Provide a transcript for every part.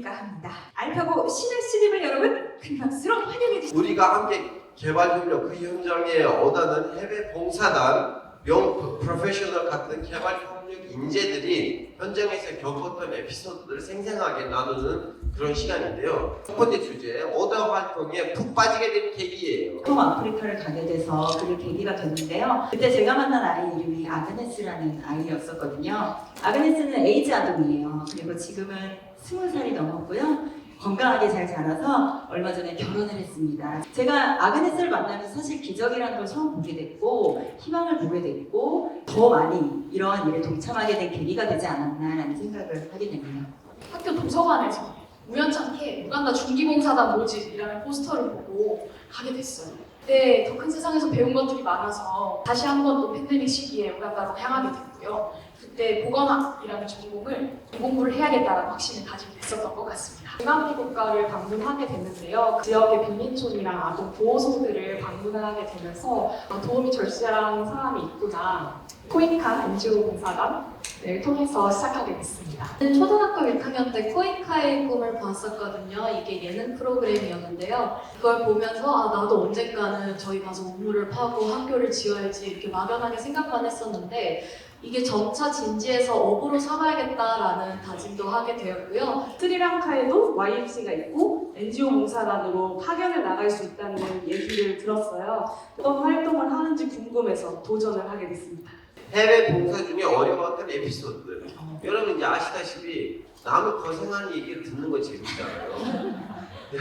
아그네스가 합니다. 알파고 신학 시집을 여러분 큰 박수로 환영해 주시죠. 우리가 함께 개발 협력 그 현장에 얻어낸 해외 봉사단 명 프로페셔널 같은 개발 협력 인재들이 현장에서 겪었던 에피소드들을 생생하게 나누는 그런 시간인데요. 첫 번째 주제 오더 활동에 푹 빠지게 된 계기예요. 처음 아프리카를 가게 돼서 그게 계기가 됐는데요. 그때 제가 만난 아이 이름이 아그네스라는 아이였었거든요. 아그네스는 에이즈 아동이에요. 그리고 지금은 20살이 넘었고요. 건강하게 잘 자라서 얼마 전에 결혼을 했습니다. 제가 아그네스를 만나면서 사실 기적이라는 걸 처음 보게 됐고 희망을 보게 됐고 더 많이 이러한 일에 동참하게 된 계기가 되지 않았나라는 생각을 하게 됩니다. 학교 도서관에서 우연찮게 우간다 중기봉사단 모집이라는 포스터를 보고 가게 됐어요. 그때 더 큰 세상에서 배운 것들이 많아서 다시 한번 또 팬데믹 시기에 우간다로 향하게 됐고요. 그때 보건학이라는 전공을 공부를 해야겠다는 확신을 가지게 됐었던 것 같습니다. 중앙미 국가를 방문하게 됐는데요. 지역의 빈민촌이랑 아동 보호소들을 방문하게 되면서 도움이 절실한 사람이 있구나. 코이카 NGO 봉사단을 통해서 시작하게 됐습니다. 초등학교 6학년 때 코이카의 꿈을 봤었거든요. 이게 예능 프로그램이었는데요. 그걸 보면서 나도 언젠가는 저희 가서 우물을 파고 학교를 지어야지 이렇게 막연하게 생각만 했었는데 이게 점차 진지해서 업으로 삼아야겠다라는 다짐도 하게 되었고요. 스리랑카에도 YMC가 있고 NGO 봉사단으로 파견을 나갈 수 있다는 얘기를 들었어요. 어떤 활동을 하는지 궁금해서 도전을 하게 됐습니다. 해외 봉사 중에 어려웠던 에피소드들. 여러분 이제 아시다시피 남을 고생하는 얘기를 듣는 거 재밌잖아요.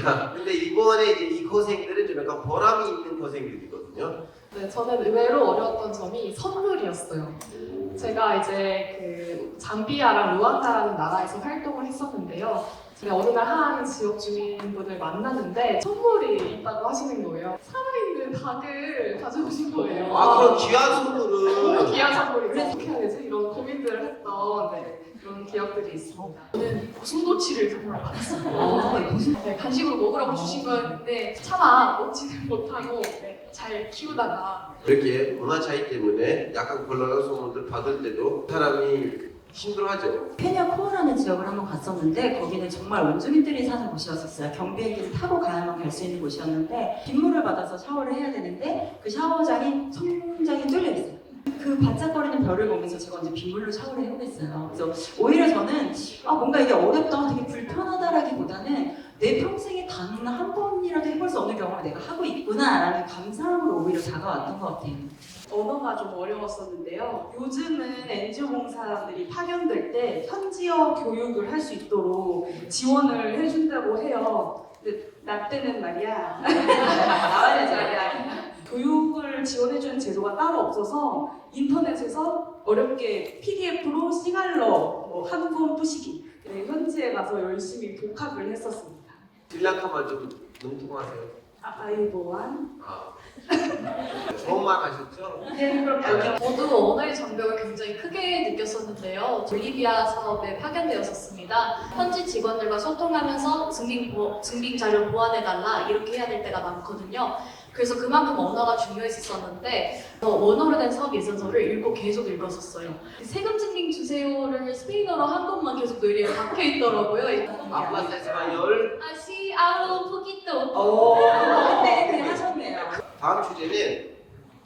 야, 근데 이번에 이제 이 고생들은 좀 약간 보람이 있는 고생들이거든요. 네, 저는 의외로 어려웠던 점이 선물이었어요. 제가 이제 그 잠비아랑 루안다라는 나라에서 활동을 했었는데요. 제가 어느 날 한 지역 주민분을 만났는데 선물이 있다고 하시는 거예요. 살아있는 닭을 가져오신 거예요. 그런 귀한 선물을 귀한 선물이 어떻게 해야 되지? 이런 고민들을 했던 그런 기억들이 있습니다. 저는 고슴도치를 정말 받았어요. 네, 간식으로 먹으라고 주신 거였는데 차마 먹지는 못하고 잘 키우다가 이렇게 문화 차이 때문에 약간 곤란한 소문들 받을 때도 사람이 힘들어하죠. 케냐 코어라는 지역을 한번 갔었는데 거기는 정말 원주민들이 사는 곳이었어요. 경비행기를 타고 가야만 갈 수 있는 곳이었는데 빗물을 받아서 샤워를 해야 되는데 그 샤워장이 천장이 뚫려 있어요. 그 반짝거리는 별을 보면서 제가 이제 빗물로 샤워를 해보겠어요. 그래서 오히려 저는 뭔가 이게 어렵다, 되게 불편하다라기보다는 내 평생에 단 한 번이라도 해볼 수 없는 경험을 내가 하고 있구나라는 감사함으로 오히려 다가왔던 것 같아요. 언어가 좀 어려웠었는데요. 요즘은 NGO 봉사들이 파견될 때 현지어 교육을 할 수 있도록 지원을 해준다고 해요. 근데 나 때는 말이야. 나와야 말이야. 교육을 지원해주는 제도가 따로 없어서 인터넷에서 어렵게 PDF로 싱할러 한권 푸시기 현지에 가서 열심히 독학을 했었습니다. 스리랑카 말 좀 능통하세요? 아이보안 좋은 말 하셨죠? 네, 그렇군요. 모두 언어의 장벽을 굉장히 크게 느꼈었는데요. 볼리비아 사업에 파견되었었습니다. 현지 직원들과 소통하면서 증빙 자료 보완해달라 이렇게 해야 될 때가 많거든요. 그래서 그만큼 언어가 중요했었는데 원어로 된 사업 예전서를 계속 읽었었어요. 세금 증빙 주세요를 스페인어로 한 것만 계속 뇌리에 박혀 있더라고요. 아빠 세스마열. 아시 아로 포기또. 네, 하셨네요. 다음 주제는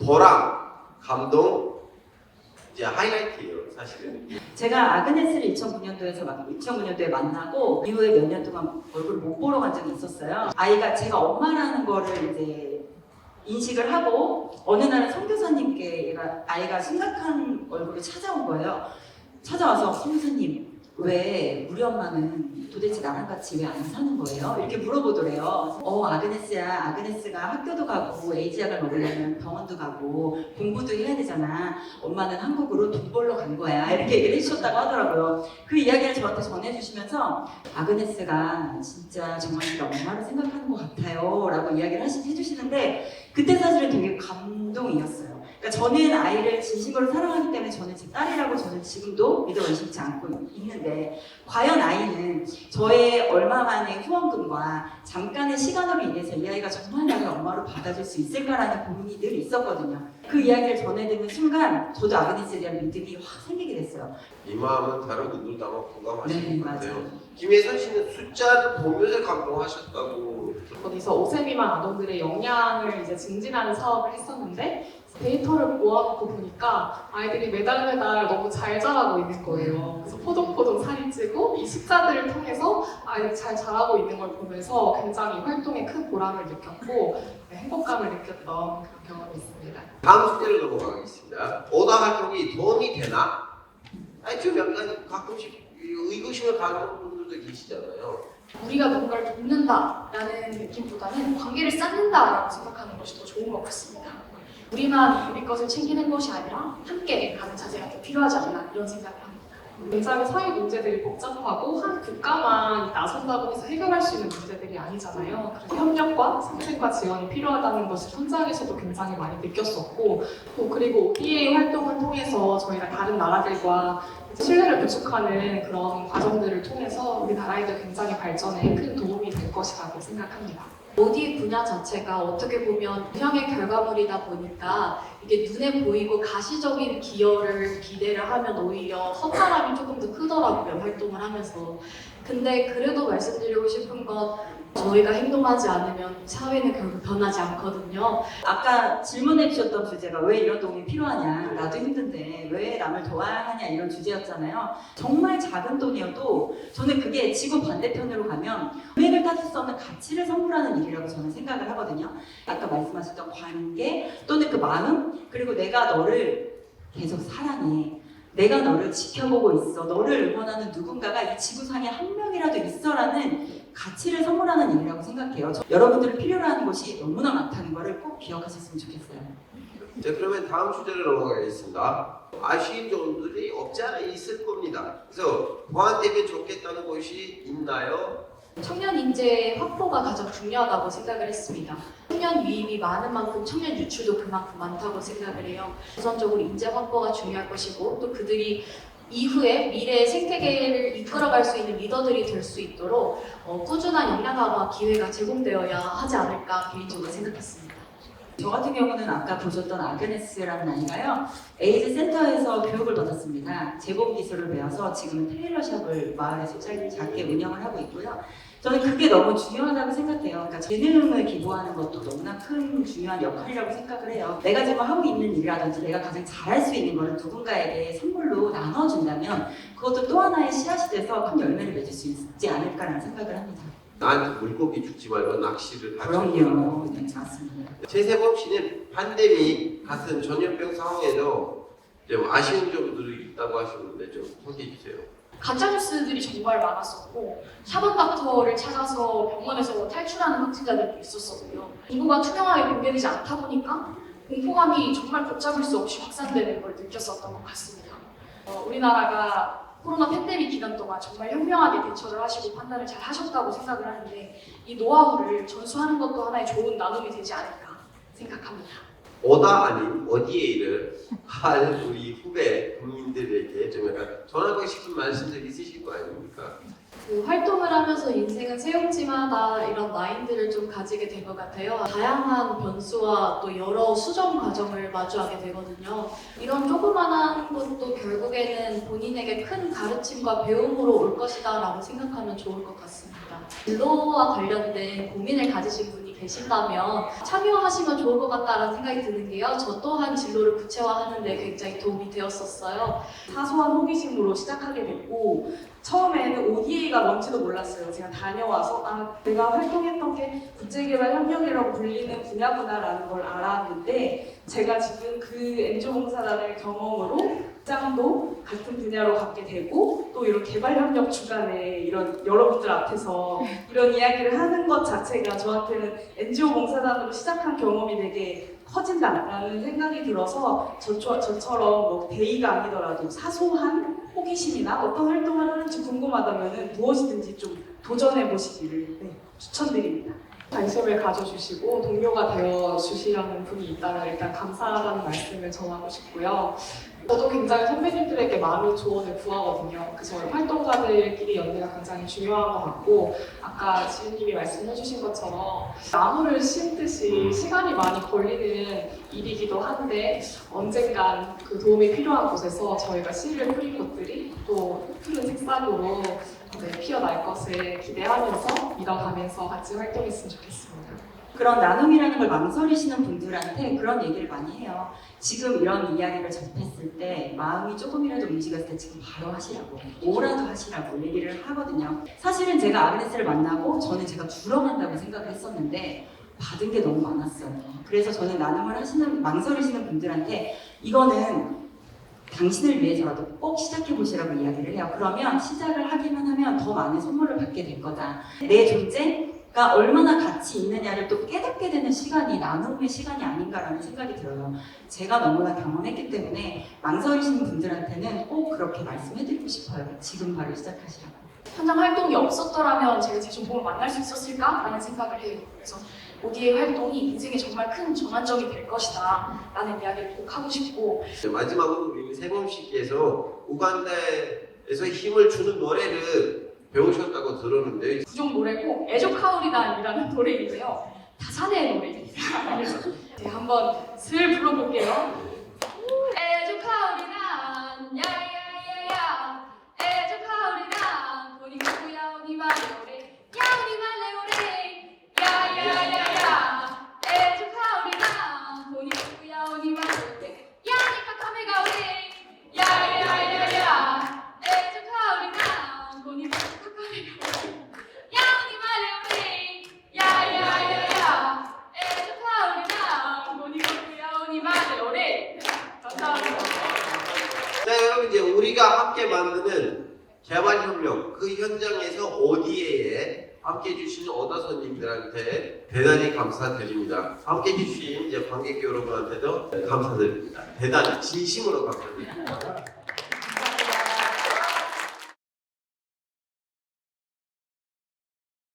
보람, 감동, 이제 하이라이트예요, 사실은. 제가 아그네스를 2009년도에 만나고 이후에 몇 년 동안 얼굴을 못 보러 간 적이 있었어요. 아이가 제가 엄마라는 거를 이제 인식을 하고 어느 날은 선교사님께 아이가 심각한 얼굴을 찾아온 거예요. 찾아와서 선교사님 왜 우리 엄마는 도대체 나랑 같이 왜 안 사는 거예요? 이렇게 물어보더래요. 아그네스야, 아그네스가 학교도 가고 에이즈약을 먹으려면 병원도 가고 공부도 해야 되잖아. 엄마는 한국으로 돈 벌러 간 거야. 이렇게 얘기를 해주셨다고 하더라고요. 그 이야기를 저한테 전해주시면서 아그네스가 진짜 정말 우리 엄마를 생각하는 것 같아요 라고 이야기를 해주시는데 그때 사실은 되게 감동이었어요. 그러니까 저는 아이를 진심으로 사랑하기 때문에 저는 제 딸이라고 저는 지금도 믿어 의심치 않고 있는데 과연 아이는 저의 얼마만의 후원금과 잠깐의 시간으로 인해서 이 아이가 정말 나를 엄마로 받아줄 수 있을까라는 고민이 늘 있었거든요. 그 이야기를 전해듣는 순간 저도 아그네스에 대한 믿음이 확 생기게 됐어요. 이 마음은 다른 분들도 아마 공감하실 네, 것 같아요. 맞아요. 김혜선 씨는 숫자를 보면서 감동하셨다고. 거기서 오세미만 아동들의 역량을 이제 증진하는 사업을 했었는데 데이터를 모아놓고 보니까 아이들이 매달 너무 잘 자라고 있는 거예요. 그래서 포동포동 살이 찌고 이 숫자들을 통해서 아이들이 잘 자라고 있는 걸 보면서 굉장히 활동에 큰 보람을 느꼈고 행복감을 느꼈던 그런 경험이 있습니다. 다음 주제로 넘어가겠습니다. 오다 활동이 도움이 되나? 아니 좀 약간 가끔씩 의구심을 가지는 분들도 계시잖아요. 우리가 누군가를 돕는다라는 느낌보다는 관계를 쌓는다라고 생각하는 것이 더 좋은 것 같습니다. 우리만 우리 것을 챙기는 것이 아니라 함께 가는 자세가 더 필요하지 않나 이런 생각을 합니다. 굉장히 사회 문제들이 복잡하고 한 국가만 나선다고 해서 해결할 수 있는 문제들이 아니잖아요. 그래서 협력과 상생과 지원이 필요하다는 것을 현장에서도 굉장히 많이 느꼈었고 또 그리고 ODA 활동을 통해서 저희가 다른 나라들과 신뢰를 구축하는 그런 과정들을 통해서 우리나라에도 굉장히 발전에 큰 도움이 될 것이라고 생각합니다. OD 분야 자체가 어떻게 보면 유형의 결과물이다 보니까 이게 눈에 보이고 가시적인 기여를 기대를 하면 오히려 허탈함이 조금 더 크더라고요, 활동을 하면서. 근데 그래도 말씀드리고 싶은 건 저희가 행동하지 않으면 사회는 결국 변하지 않거든요. 아까 질문해 주셨던 주제가 왜 이런 도움이 필요하냐, 나도 힘든데 왜 남을 도와야 하냐 이런 주제였잖아요. 정말 작은 돈이어도 저는 그게 지구 반대편으로 가면 금액을 따질 수 없는 가치를 선물하는 일이라고 저는 생각을 하거든요. 아까 말씀하셨던 관계 또는 그 마음, 그리고 내가 너를 계속 사랑해, 내가 너를 지켜보고 있어, 너를 응원하는 누군가가 이 지구상에 한 명이라도 있어라는 가치를 선물하는 일이라고 생각해요. 여러분들을 필요로 하는 것이 너무나 많다는 것을 꼭 기억하셨으면 좋겠어요. 자, 그러면 다음 주제로 넘어가겠습니다. 아쉬운 점들이 없지 않아 있을 겁니다. 그래서 보완되면 좋겠다는 것이 있나요? 청년 인재 확보가 가장 중요하다고 생각을 했습니다. 청년 유입이 많은 만큼 청년 유출도 그만큼 많다고 생각을 해요. 우선적으로 인재 확보가 중요할 것이고 또 그들이 이후에 미래의 생태계를 이끌어갈 수 있는 리더들이 될 수 있도록 꾸준한 역량 강화 기회가 제공되어야 하지 않을까 개인적으로 생각했습니다. 저 같은 경우는 아까 보셨던 아그네스라는 아이가요, 에이즈 센터에서 교육을 받았습니다. 재봉 기술을 배워서 지금은 테일러샵을 마을에서 작게 운영을 하고 있고요. 저는 그게 너무 중요하다고 생각해요. 그러니까 재능을 기부하는 것도 너무나 큰 중요한 역할이라고 생각을 해요. 내가 지금 하고 있는 일이라든지 내가 가장 잘할 수 있는 것을 누군가에게 선물로 나눠준다면 그것도 또 하나의 씨앗이 돼서 큰 열매를 맺을 수 있지 않을까라는 생각을 합니다. 나한테 물고기 죽지 말고 낚시를 하자. 그럼요. 네, 맞습니다. 최세범 씨는 팬데믹 같은 전염병 상황에도 좀 아쉬운 점들이 있다고 하셨는데 좀 소개해 주세요. 가짜뉴스들이 정말 많았었고 샤먼닥터를 찾아서 병원에서 탈출하는 확진자들도 있었거든요. 정보가 투명하게 공개되지 않다 보니까 공포감이 정말 걷잡을 수 없이 확산되는 걸 느꼈었던 것 같습니다. 우리나라가 코로나 팬데믹 기간 동안 정말 현명하게 대처를 하시고 판단을 잘 하셨다고 생각을 하는데 이 노하우를 전수하는 것도 하나의 좋은 나눔이 되지 않을까 생각합니다. 오다 아닌 ODA를 할 우리 후배 국민들에게 좀 약간 전하고 싶은 말씀들이 있으실 거 아닙니까? 그 활동을 하면서 인생은 세용지마다 이런 마인드를 좀 가지게 된 것 같아요. 다양한 변수와 또 여러 수정 과정을 마주하게 되거든요. 이런 조그만한 것도 결국에는 본인에게 큰 가르침과 배움으로 올 것이다 라고 생각하면 좋을 것 같습니다. 진로와 관련된 고민을 가지신 분이 계신다면 참여하시면 좋을 것 같다는 생각이 드는 게요. 저 또한 진로를 구체화하는 데 굉장히 도움이 되었었어요. 사소한 호기심으로 시작하게 됐고 처음에는 ODA가 뭔지도 몰랐어요. 제가 다녀와서 내가 활동했던 게 국제개발협력이라고 불리는 분야구나라는 걸 알았는데 제가 지금 그 NGO 봉사단을 경험으로 직장도 같은 분야로 갖게 되고 또 이런 개발협력 주간에 이런 여러분들 앞에서 이런 이야기를 하는 것 자체가 저한테는 NGO 봉사단으로 시작한 경험이 되게 커진다라는 생각이 들어서 저처럼 뭐 대의가 아니더라도 사소한 호기심이나 어떤 활동을 하는지 궁금하다면 무엇이든지 좀 도전해 보시기를 추천드립니다. 관심을 가져주시고 동료가 되어주시려는 분이 있다면 일단 감사하다는 말씀을 전하고 싶고요. 저도 굉장히 선배님들에게 많은 조언을 구하거든요. 그래서 활동가들끼리 연대가 굉장히 중요한 것 같고 아까 지은님이 말씀해주신 것처럼 나무를 심듯이 시간이 많이 걸리는 일이기도 한데 언젠간 그 도움이 필요한 곳에서 저희가 씨를 뿌린 곳들이 또 푸른 색상으로 피어날 것을 기대하면서 믿어가면서 같이 활동했으면 좋겠습니다. 그런 나눔이라는 걸 망설이시는 분들한테 그런 얘기를 많이 해요. 지금 이런 이야기를 접했을 때 마음이 조금이라도 움직였을 때 지금 바로 하시라고, 뭐라도 하시라고 얘기를 하거든요. 사실은 제가 아그네스를 만나고 저는 제가 줄어간다고 생각을 했었는데 받은 게 너무 많았어요. 그래서 저는 나눔을 망설이시는 분들한테 이거는 당신을 위해서라도 꼭 시작해 보시라고 이야기를 해요. 그러면 시작을 하기만 하면 더 많은 선물을 받게 될 거다. 내 존재가 얼마나 가치 있느냐를 또 깨닫게 되는 시간이 나눔의 시간이 아닌가라는 생각이 들어요. 제가 너무나 경험했기 때문에 망설이시는 분들한테는 꼭 그렇게 말씀해드리고 싶어요. 지금 바로 시작하시라고. 현장 활동이 없었더라면 제가 제주봉을 만날 수 있었을까라는 생각을 해요. 그래서 오디의 활동이 인생에 정말 큰 전환점이 될 것이다 라는 이야기를 꼭 하고 싶고 마지막으로 우리 세범 씨께서 우간다에서 힘을 주는 노래를 배우셨다고 들었는데 구종 노래고 에조카우리단이라는 노래인데요. 다산의 노래입니다. 네, 한번 슬 불러볼게요. 에조카우리단 야야야야 에조카우리단 보니쿠야 오니마레오레 야오니마레오레 야야야야 에조카우리단 보니쿠야 오니마레오레 야니까 카메가오레 야야야야 에조카우리단 보니쿠야 카메가오레 야오니마레오레 야야야야 에조카우리단 보니쿠야 오니마레오레 감사합니다. 자 여러분 이제 우리가 함께 만드는 개발협력 그 현장에서 어디에 함께 해주신 어다선님들한테 대단히 감사드립니다. 함께 해주신 이제 관객 여러분한테도 감사드립니다. 대단히 진심으로 감사드립니다.